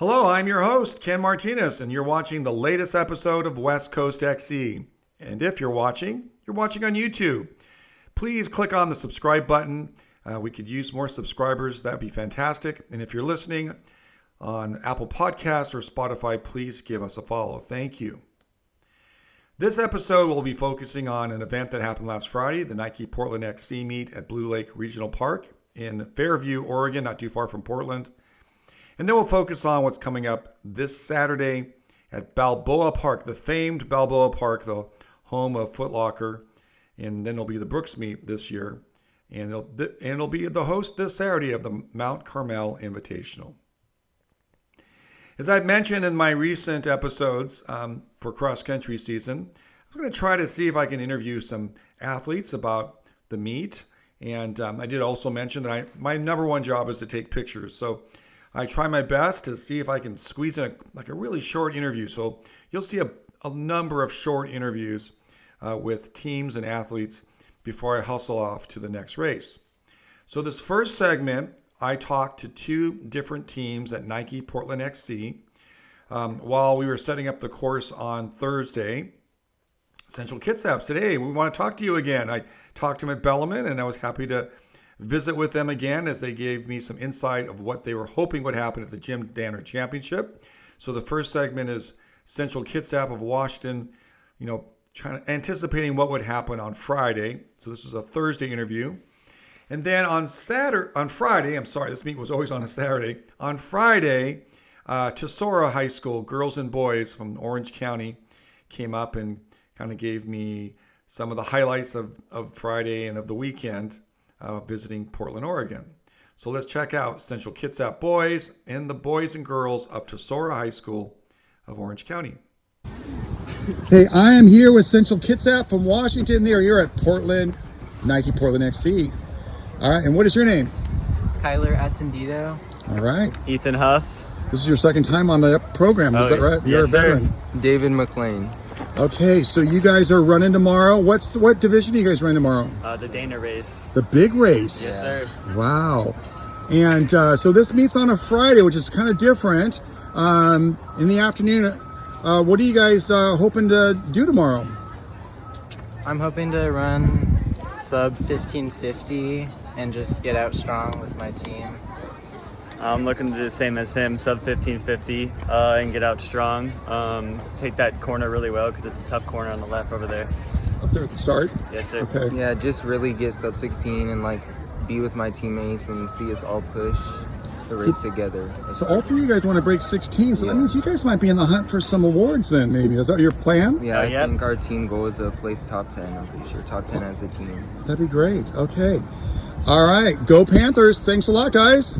Hello, I'm your host, Ken Martinez, and you're watching the latest episode of West Coast XE. And if you're watching on YouTube. Please click on the subscribe button. We could use more subscribers. That'd be fantastic. And if you're listening on Apple Podcast or Spotify, please give us a follow. Thank you. This episode will be focusing on an event that happened last Friday, the Nike Portland XC meet at Blue Lake Regional Park in Fairview, Oregon, not too far from Portland. And then we'll focus on what's coming up this Saturday at Balboa Park, the famed Balboa Park, the home of Foot Locker. And then it'll be the Brooks meet this year. And it'll be the host this Saturday of the Mt Carmel Invitational. As I've mentioned in my recent episodes for cross-country season, I'm going to try to see if I can interview some athletes about the meet. And I did also mention that my number one job is to take pictures. So I try my best to see if I can squeeze in a really short interview. So you'll see a number of short interviews with teams and athletes before I hustle off to the next race. So this first segment, I talked to two different teams at Nike Portland XC while we were setting up the course on Thursday. Central Kitsap said, "Hey, we want to talk to you again." I talked to them at Bellarmine, and I was happy to visit with them again as they gave me some insight of what they were hoping would happen at the Jim Danner Championship. So the first segment is Central Kitsap of Washington, anticipating what would happen on Friday. So this was a Thursday interview. And then on Friday, this meet was always on a Saturday. On Friday, Tesoro High School, girls and boys from Orange County, came up and kind of gave me some of the highlights of Friday and of the weekend visiting Portland, Oregon. So let's check out Central Kitsap boys and the boys and girls of Tesoro High School of Orange County. Hey, I am here with Central Kitsap from Washington. You're at Portland, Nike Portland XC. All right, and what is your name? Kyler Atsendito. All right. Ethan Huff. This is your second time on the program, is that right? You're yes, a veteran. Sir. David McLean. Okay, so you guys are running tomorrow. What division are you guys running tomorrow? The Dana race. The big race. Yes, sir. Wow. And so this meets on a Friday, which is kind of different. In the afternoon, what are you guys hoping to do tomorrow? I'm hoping to run sub 1550 and just get out strong with my team. I'm looking to do the same as him, sub 1550, and get out strong. Take that corner really well because it's a tough corner on the left over there. Up there at the start? Yes, sir. Okay. Yeah, just really get sub 16 and be with my teammates and see us all push the race together. So all three of you guys want to break 16, so that means you guys might be in the hunt for some awards then, maybe. Is that your plan? Yeah, I think our team goal is to place top 10. I'm pretty sure top 10 as a team. That'd be great. Okay. All right. Go Panthers. Thanks a lot, guys.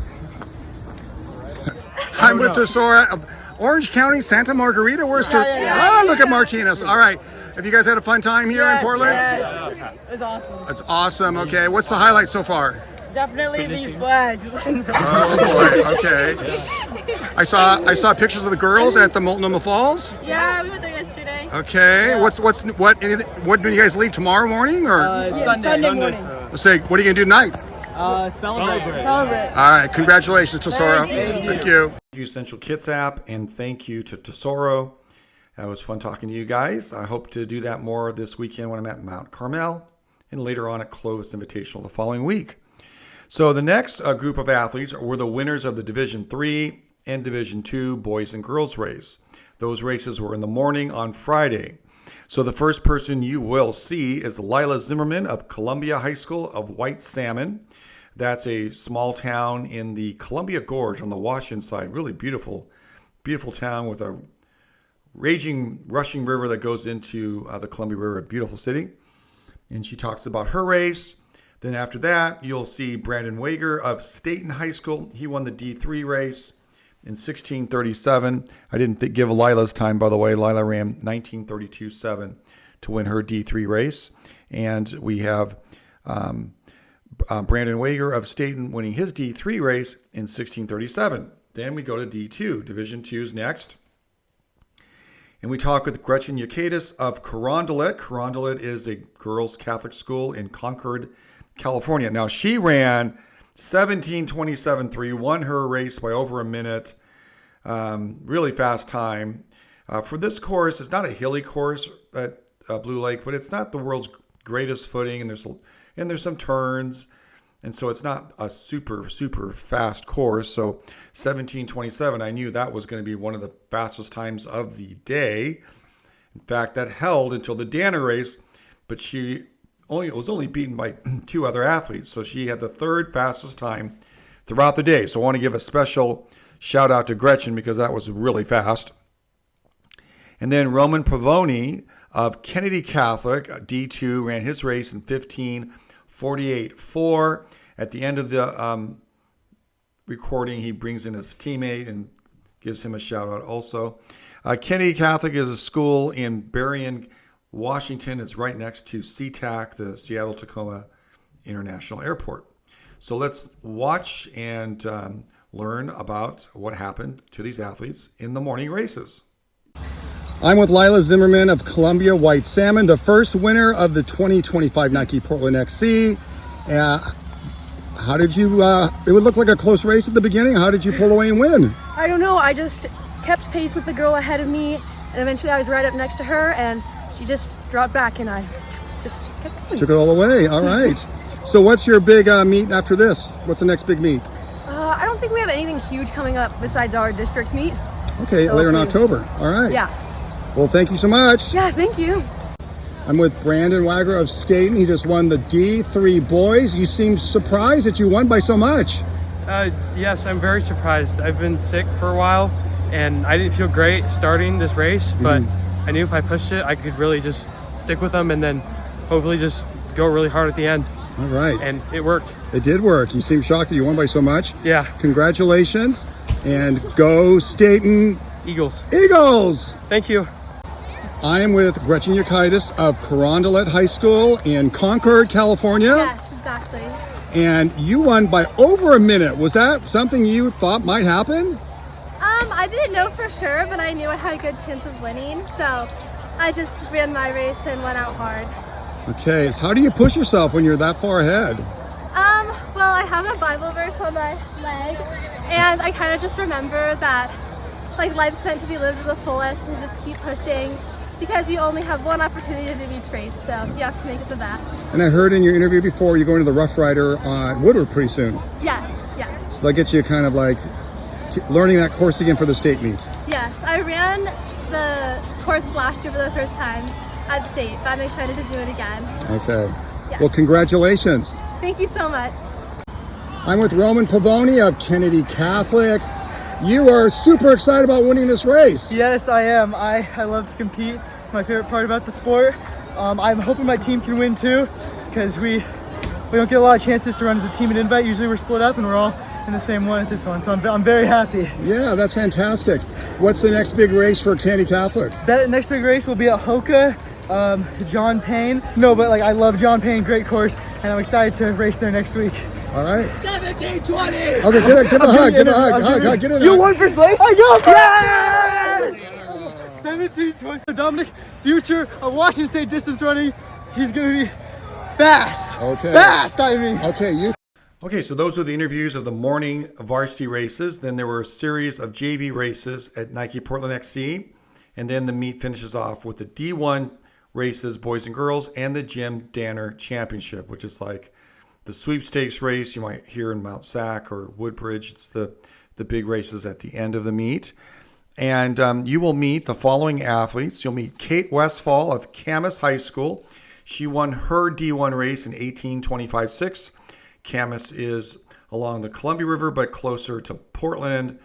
I'm with Tesoro, Orange County, Santa Margarita. Where's look at Martinez. All right. Have you guys had a fun time here in Portland? Yes. It was awesome. That's awesome. Okay. What's the highlight so far? Definitely these flags. Oh boy. Okay. I saw pictures of the girls at the Multnomah Falls. Yeah, we went there yesterday. Okay. Yeah. What do you guys leave tomorrow morning or? Sunday morning. Let's say, what are you gonna do tonight? Celebrate. All right, congratulations, Tesoro. Thank you. Thank you, Central Kitsap, and thank you to Tesoro. It was fun talking to you guys. I hope to do that more this weekend when I'm at Mt Carmel, and later on at Clovis Invitational the following week. So the next group of athletes were the winners of the Division III and Division II boys and girls race. Those races were in the morning on Friday. So the first person you will see is Lila Zimmerman of Columbia High School of White Salmon. That's a small town in the Columbia Gorge on the Washington side. Really beautiful, beautiful town with a rushing river that goes into the Columbia River, a beautiful city. And she talks about her race. Then after that, you'll see Brandon Wager of Staten High School. He won the D3 race in 16:37. I didn't give Lila's time, by the way. Lila ran 19:32.7 to win her D3 race. And we have Brandon Wager of Staten winning his D3 race in 16:37. Then we go to D2. Division 2 is next. And we talk with Gretchen Yukadis of Carondelet. Carondelet is a girls' Catholic school in Concord, California. Now, she ran 17:27.3, won her race by over a minute. Really fast time. For this course, it's not a hilly course at Blue Lake, but it's not the world's greatest footing, and there's some turns, and so it's not a super fast course. So 17:27, I knew that was going to be one of the fastest times of the day. In fact, that held until the Danner race, but she was only beaten by 2 other athletes, so she had the 3rd fastest time throughout the day. So I want to give a special shout out to Gretchen because that was really fast. And then Roman Pavoni of Kennedy Catholic, D2, ran his race in 15:48.4. At the end of the recording, he brings in his teammate and gives him a shout out also. Kennedy Catholic is a school in Berrien, Washington. It's right next to SeaTac, the Seattle-Tacoma International Airport. So let's watch and learn about what happened to these athletes in the morning races. I'm with Lila Zimmerman of Columbia White Salmon, the first winner of the 2025 Nike Portland XC. How did you, it would look like a close race at the beginning. How did you pull away and win? I don't know. I just kept pace with the girl ahead of me, and eventually I was right up next to her, and she just dropped back, and I just kept going. Took it all away. All right. So what's your big meet after this? What's the next big meet? I don't think we have anything huge coming up besides our district meet. Okay, so later in October. All right. Yeah. Well, thank you so much. Yeah, thank you. I'm with Brandon Wagner of Staten. He just won the D3 boys. You seem surprised that you won by so much. Yes, I'm very surprised. I've been sick for a while, and I didn't feel great starting this race, but I knew if I pushed it, I could really just stick with them and then hopefully just go really hard at the end. All right. And it worked. It did work. You seem shocked that you won by so much. Yeah. Congratulations, and go Staten Eagles. Eagles! Thank you. I am with Gretchen Yukaitis of Carondelet High School in Concord, California. Yes, exactly. And you won by over a minute. Was that something you thought might happen? I didn't know for sure, but I knew I had a good chance of winning, so I just ran my race and went out hard. Okay, so how do you push yourself when you're that far ahead? Well, I have a Bible verse on my leg, and I kind of just remember that like life's meant to be lived to the fullest and just keep pushing because you only have one opportunity to beat race, so you have to make it the best. And I heard in your interview before you're going to the Rough Rider on Woodward pretty soon. Yes. So that gets you kind of like learning that course again for the state meet. Yes, I ran the course last year for the first time at state, but I'm excited to do it again. Okay. Yes. Well, congratulations. Thank you so much. I'm with Roman Pavoni of Kennedy Catholic. You are super excited about winning this race. Yes, I am. I love to compete. It's my favorite part about the sport. I'm hoping my team can win too, because we don't get a lot of chances to run as a team at Invite. Usually we're split up and we're all in the same one at this one, so I'm very happy. Yeah, that's fantastic. What's the next big race for Kennedy Catholic? That next big race will be at Hoka, John Payne. No, but like I love John Payne, great course, and I'm excited to race there next week. All right. 17:20. Okay, give a hug, get it. You won first place? I got first! 17:20. Dominic, future of Washington State distance running. He's going to be fast. Okay. Fast, I mean. Okay, so those were the interviews of the morning varsity races. Then there were a series of JV races at Nike Portland XC. And then the meet finishes off with the D1 races, boys and girls, and the Jim Danner Championship, which is like the sweepstakes race you might hear in Mount Sac or Woodbridge. It's the big races at the end of the meet. And you will meet the following athletes. You'll meet Kate Westfall of Camas High School. She won her D1 race in 18:25.6. Camas is along the Columbia River, but closer to Portland.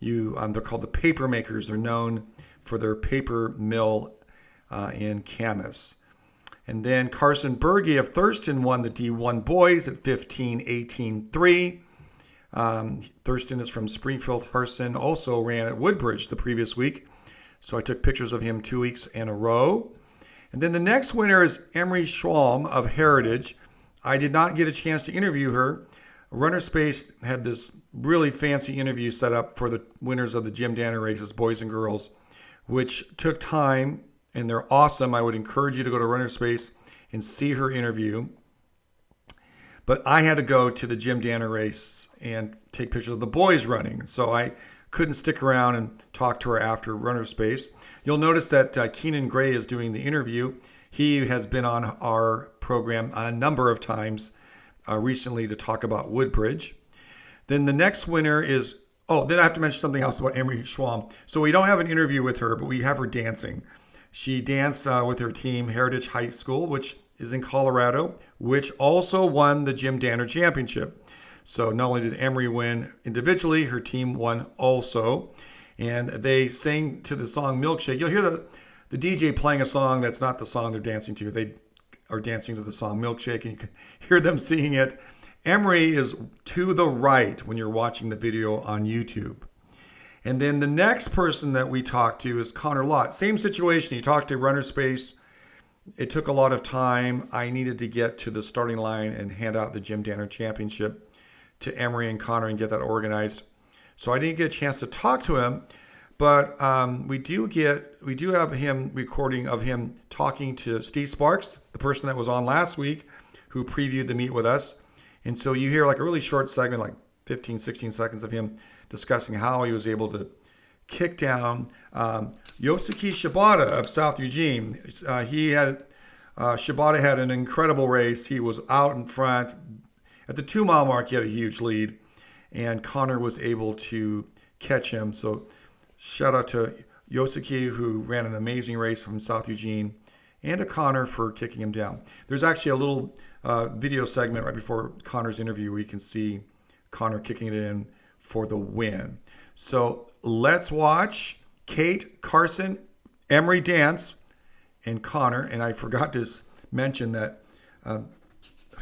They're called the Paper Makers. They're known for their paper mill in Camas. And then Carson Berge of Thurston won the D1 boys at 15:18.3. Thurston is from Springfield. Carson also ran at Woodbridge the previous week, so I took pictures of him 2 weeks in a row. And then the next winner is Emery Schwalm of Heritage. I did not get a chance to interview her. Runner Space had this really fancy interview set up for the winners of the Jim Danner races, boys and girls, which took time, and they're awesome. I would encourage you to go to Runner Space and see her interview. But I had to go to the Jim Danner race and take pictures of the boys running. So I couldn't stick around and talk to her after runner space. You'll notice that Keenan Gray is doing the interview. He has been on our program a number of times recently to talk about Woodbridge. Then the next winner is, then I have to mention something else about Emery Schwalm. So we don't have an interview with her, but we have her dancing. She danced with her team, Heritage High School, which is in Colorado, which also won the Jim Danner Championship. So not only did Emery win individually, her team won also. And they sang to the song Milkshake. You'll hear the DJ playing a song that's not the song they're dancing to. They are dancing to the song Milkshake, and you can hear them singing it. Emery is to the right when you're watching the video on YouTube. And then the next person that we talked to is Connor Lott. Same situation. He talked to runner space. It took a lot of time. I needed to get to the starting line and hand out the Jim Danner Championship to Emery and Connor and get that organized. So I didn't get a chance to talk to him, but we do have him recording of him talking to Steve Sparks, the person that was on last week, who previewed the meet with us. And so you hear like a really short segment, like 15, 16 seconds of him discussing how he was able to kick down Yosuke Shibata of South Eugene. Shibata had an incredible race. He was out in front. At the 2 mile mark, he had a huge lead, and Connor was able to catch him. So shout out to Yosuke, who ran an amazing race from South Eugene, and to Connor for kicking him down. There's actually a little video segment right before Connor's interview where you can see Connor kicking it in for the win. So let's watch Kate, Carson, Emery dance, and Connor. And I forgot to mention that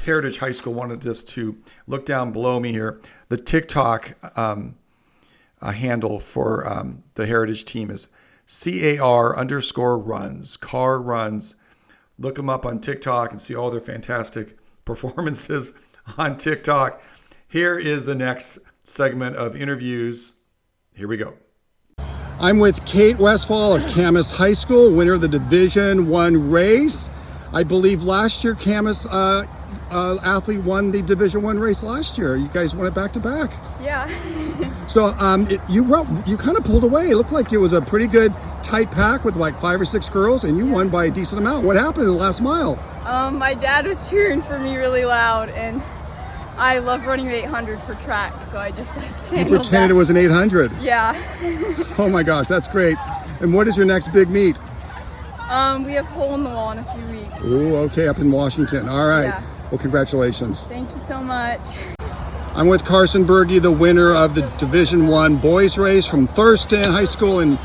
Heritage High School wanted us to look down below me here. The TikTok handle for the Heritage team is CAR_runs, car runs. Look them up on TikTok and see all their fantastic performances on TikTok. Here is the next segment of interviews. Here we go. I'm with Kate Westfall of Camas High School, winner of the Division I race. I believe last year Camas athlete won the Division I race last year. You guys won it back to back. Yeah. So you kind of pulled away. It looked like it was a pretty good tight pack with like 5 or 6 girls, and you won by a decent amount. What happened in the last mile? My dad was cheering for me really loud, and I love running the 800 for track, so I just You pretended it was an 800. Yeah. Oh my gosh, that's great. And what is your next big meet? We have Hole in the Wall in a few weeks. Oh, okay, up in Washington. All right. Yeah. Well, congratulations. Thank you so much. I'm with Carson Berge, the winner of the Division I boys race from Thurston High School in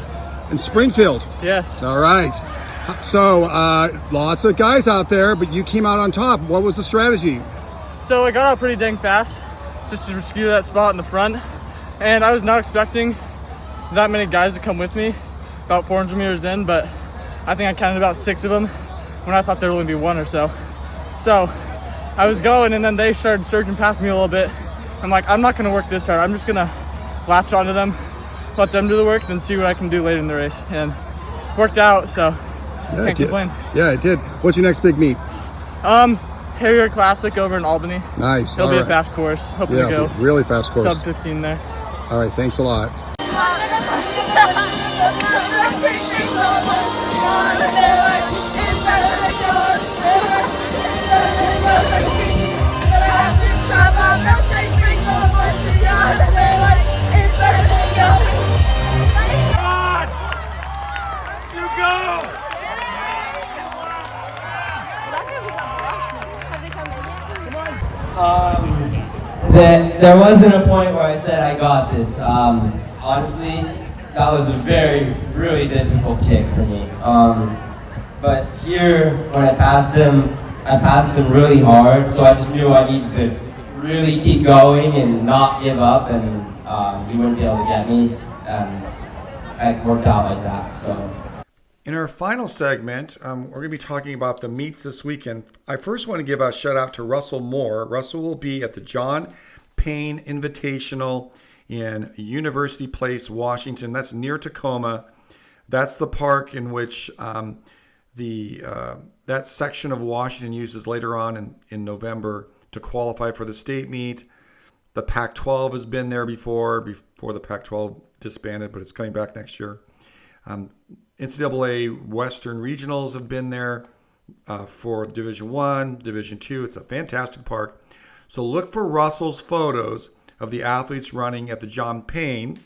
Springfield. Yes. All right. So lots of guys out there, but you came out on top. What was the strategy? So I got out pretty dang fast just to secure that spot in the front. And I was not expecting that many guys to come with me, about 400 meters in, but I think I counted about 6 of them when I thought there would only be 1 or so. So I was going, and then they started surging past me a little bit. I'm like, I'm not going to work this hard. I'm just going to latch onto them, let them do the work, then see what I can do later in the race. And worked out, so can't complain. Yeah, it did. What's your next big meet? Harrier Classic over in Albany. Nice. It'll be a fast course. Hoping to go really fast course. sub 15 there. All right, thanks a lot. There wasn't a point where I said I got this. Honestly, that was a really difficult kick for me. But here, when I passed him really hard, so I just knew I needed to really keep going and not give up, and he wouldn't be able to get me. It worked out like that. So. In our final segment, we're going to be talking about the meets this weekend. I first want to give a shout out to Russell Moore. Russell will be at the John Payne Invitational in University Place, Washington. That's near Tacoma. That's the park in which that section of Washington uses later on in November to qualify for the state meet. The Pac-12 has been there before the Pac-12 disbanded, but it's coming back next year. NCAA Western Regionals have been there for Division I, Division II. It's a fantastic park. So look for Russell's photos of the athletes running at the John Payne.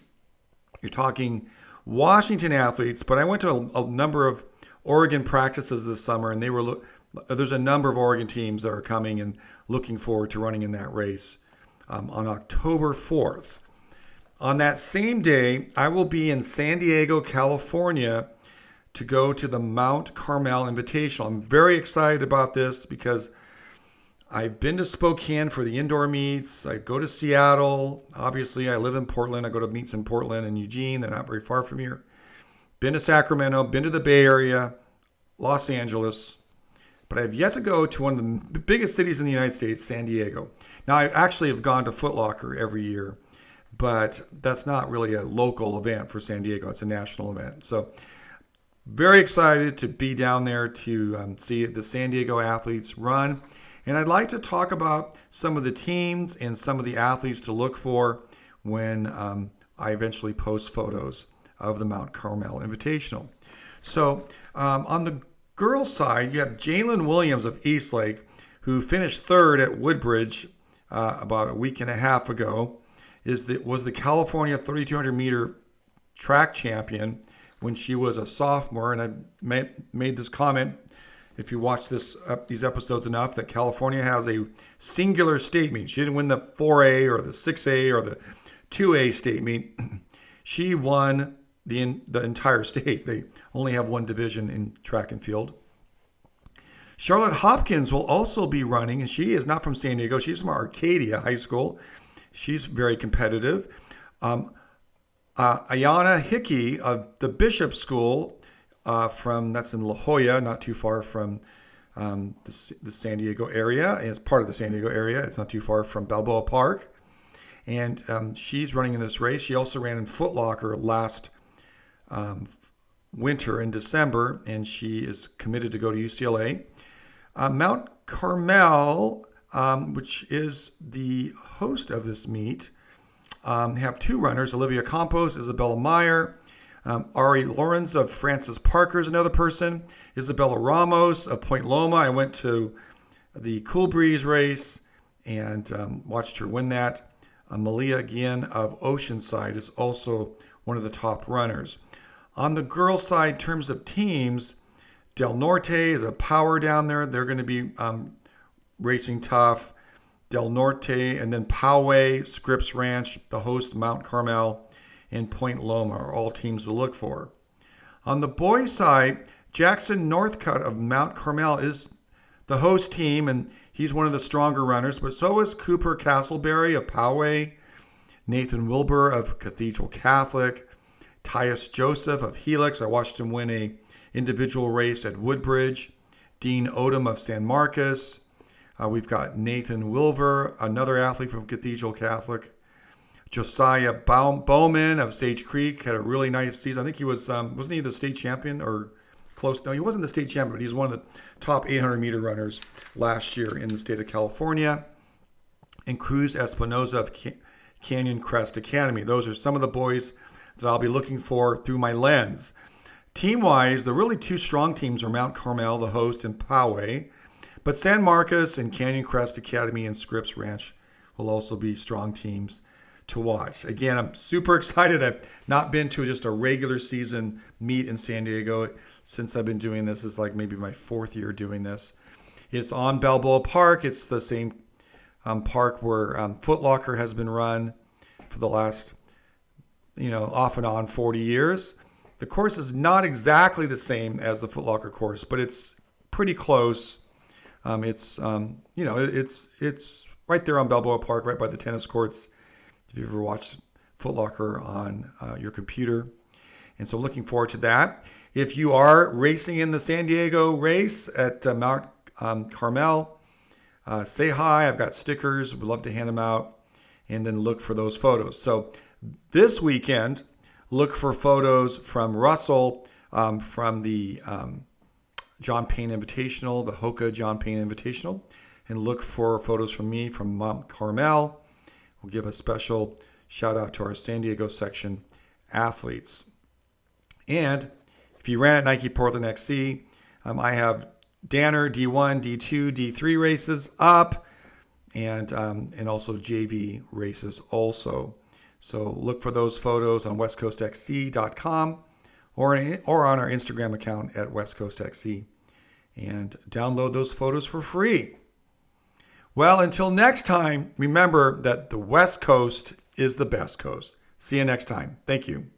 You're talking Washington athletes, but I went to a number of Oregon practices this summer, and there's a number of Oregon teams that are coming and looking forward to running in that race on October 4th. On that same day, I will be in San Diego, California to go to the Mt Carmel Invitational. I'm very excited about this because I've been to Spokane for the indoor meets. I go to Seattle. Obviously, I live in Portland. I go to meets in Portland and Eugene. They're not very far from here. Been to Sacramento, been to the Bay Area, Los Angeles. But I've yet to go to one of the biggest cities in the United States, San Diego. Now, I actually have gone to Foot Locker every year, but that's not really a local event for San Diego. It's a national event. So very excited to be down there to see the San Diego athletes run. And I'd like to talk about some of the teams and some of the athletes to look for when I eventually post photos of the Mt Carmel Invitational. So on the girls' side, you have Jalen Williams of Eastlake, who finished third at Woodbridge about a week and a half ago. Was the California 3,200 meter track champion when she was a sophomore. And I made this comment, if you watch these episodes enough, that California has a singular state meet. She didn't win the 4A or the 6A or the 2A state meet. She won the entire state. They only have one division in track and field. Charlotte Hopkins will also be running, and she is not from San Diego. She's from Arcadia High School. She's very competitive. Ayana Hickey of the Bishop School, that's in La Jolla, not too far from the San Diego area. It's part of the San Diego area. It's not too far from Balboa Park. And she's running in this race. She also ran in Foot Locker last winter in December, and she is committed to go to UCLA. Mount Carmel, which is the host of this meet, have two runners, Olivia Campos, Isabella Meyer. Ari Lawrence of Francis Parker is another person. Isabella Ramos of Point Loma. I went to the Cool Breeze race and watched her win that. Malia Guillen of Oceanside is also one of the top runners. On the girls' side, in terms of teams, Del Norte is a power down there. They're going to be racing tough. Del Norte, and then Poway, Scripps Ranch, the host Mount Carmel, and Point Loma are all teams to look for. On the boys' side, Jackson Northcutt of Mount Carmel is the host team, and he's one of the stronger runners, but so is Cooper Castleberry of Poway, Nathan Wilbur of Cathedral Catholic, Tyus Joseph of Helix. I watched him win a individual race at Woodbridge. Dean Odom of San Marcos. We've got Nathan Wilver, another athlete from Cathedral Catholic. Josiah Bowman of Sage Creek had a really nice season. I think he was, wasn't he the state champion or close? No, he wasn't the state champion, but he was one of the top 800-meter runners last year in the state of California. And Cruz Espinoza of Canyon Crest Academy. Those are some of the boys that I'll be looking for through my lens. Team-wise, the really two strong teams are Mount Carmel, the host, and Poway. But San Marcos and Canyon Crest Academy and Scripps Ranch will also be strong teams to watch. Again, I'm super excited. I've not been to just a regular season meet in San Diego since I've been doing this. It's like maybe my fourth year doing this. It's on Balboa Park. It's the same park where Foot Locker has been run for the last, off and on 40 years. The course is not exactly the same as the Foot Locker course, but it's pretty close. It's right there on Balboa Park, right by the tennis courts, if you've ever watched Foot Locker on your computer. And so looking forward to that. If you are racing in the San Diego race at Mount Carmel, say hi. I've got stickers. We'd love to hand them out. And then look for those photos. So this weekend, look for photos from Russell from the John Payne Invitational, the Hoka John Payne Invitational, and look for photos from me from Mount Carmel. We'll give a special shout out to our San Diego section athletes. And if you ran at Nike Portland XC, I have Danner D1, D2, D3 races up, and also JV races also. So look for those photos on westcoastxc.com or on our Instagram account at westcoastxc, and download those photos for free. Well, until next time, remember that the West Coast is the best coast. See you next time. Thank you.